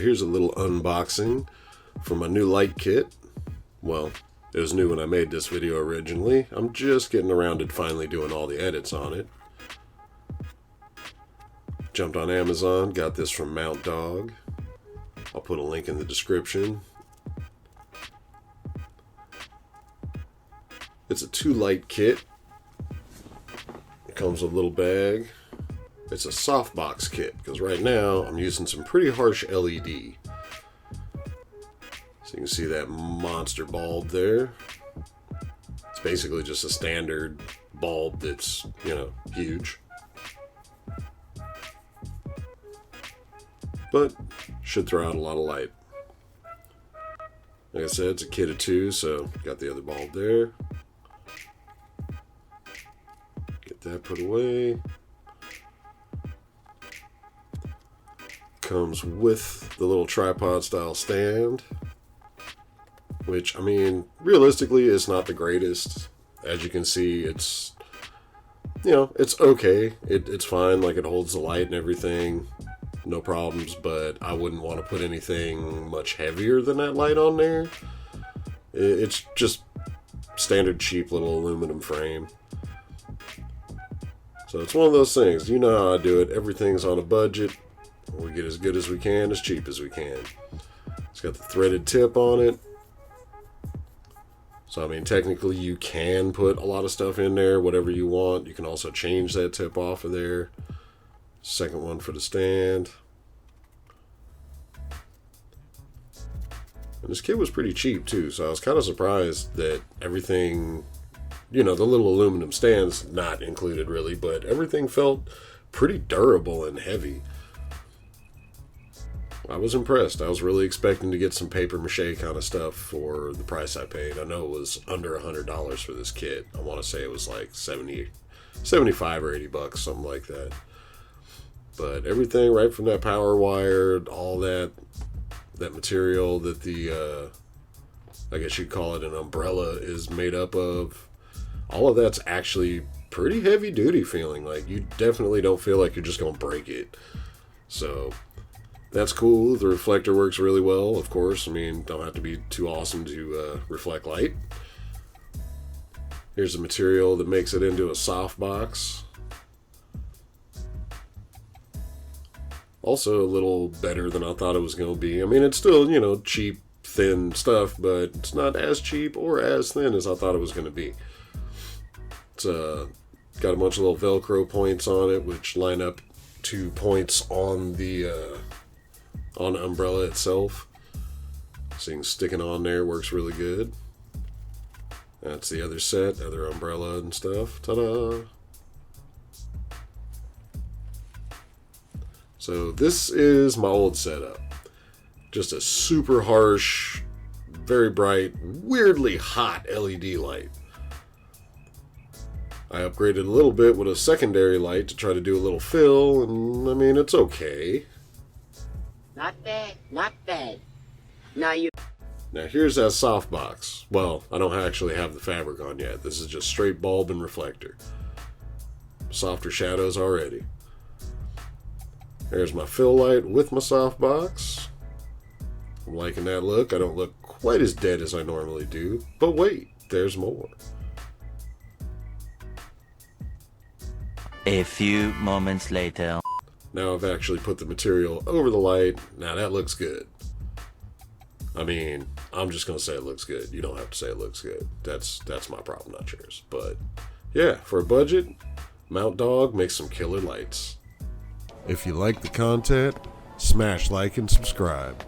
here's a little unboxing for my new light kit. Well, it was new when I made this video originally. I'm just getting around to finally doing all the edits on it. Jumped on Amazon, got this from Mount Dog. I'll put a link in the description. It's a 2-light kit. It comes with a little bag. It's a softbox kit, because right now I'm using some pretty harsh LED. So you can see that monster bulb there. It's basically just a standard bulb that's, huge. But should throw out a lot of light. Like I said, it's a kit of 2, so got the other bulb there. Get that put away. Comes with the little tripod style stand, which, realistically is not the greatest. As you can see, it's it's okay. It's fine, like it holds the light and everything, no problems, but I wouldn't want to put anything much heavier than that light on there. It's just standard cheap little aluminum frame. So it's one of those things, you know how I do it, everything's on a budget. We get as good as we can, as cheap as we can. It's got the threaded tip on it. So, technically you can put a lot of stuff in there, whatever you want. You can also change that tip off of there. Second one for the stand. And this kit was pretty cheap too, so I was kind of surprised that everything, the little aluminum stand's not included really, but everything felt pretty durable and heavy. I was impressed. I was really expecting to get some paper mache kind of stuff for the price I paid. I know it was under $100 for this kit. I want to say it was like 75 or 80 bucks, something like that. But everything right from that power wire, all that material that the, I guess you'd call it an umbrella, is made up of, all of that's actually pretty heavy duty feeling. Like, you definitely don't feel like you're just going to break it. So that's cool. The reflector works really well, of course. Don't have to be too awesome to reflect light. Here's the material that makes it into a softbox. Also a little better than I thought it was going to be. It's still, cheap, thin stuff, but it's not as cheap or as thin as I thought it was going to be. It's got a bunch of little Velcro points on it, which line up to points on the umbrella itself. So you can stick it on there, works really good. That's the other set, other umbrella and stuff. Ta-da! So this is my old setup. Just a super harsh, very bright, weirdly hot LED light. I upgraded a little bit with a secondary light to try to do a little fill, and it's okay. Not bad, not bad. Now here's that softbox. Well, I don't actually have the fabric on yet. This is just straight bulb and reflector. Softer shadows already. There's my fill light with my softbox. I'm liking that look. I don't look quite as dead as I normally do. But wait, there's more. A few moments later. Now I've actually put the material over the light. Now that looks good. I'm just going to say it looks good. You don't have to say it looks good. That's my problem, not yours. But yeah, for a budget, Mount Dog makes some killer lights. If you like the content, smash like and subscribe.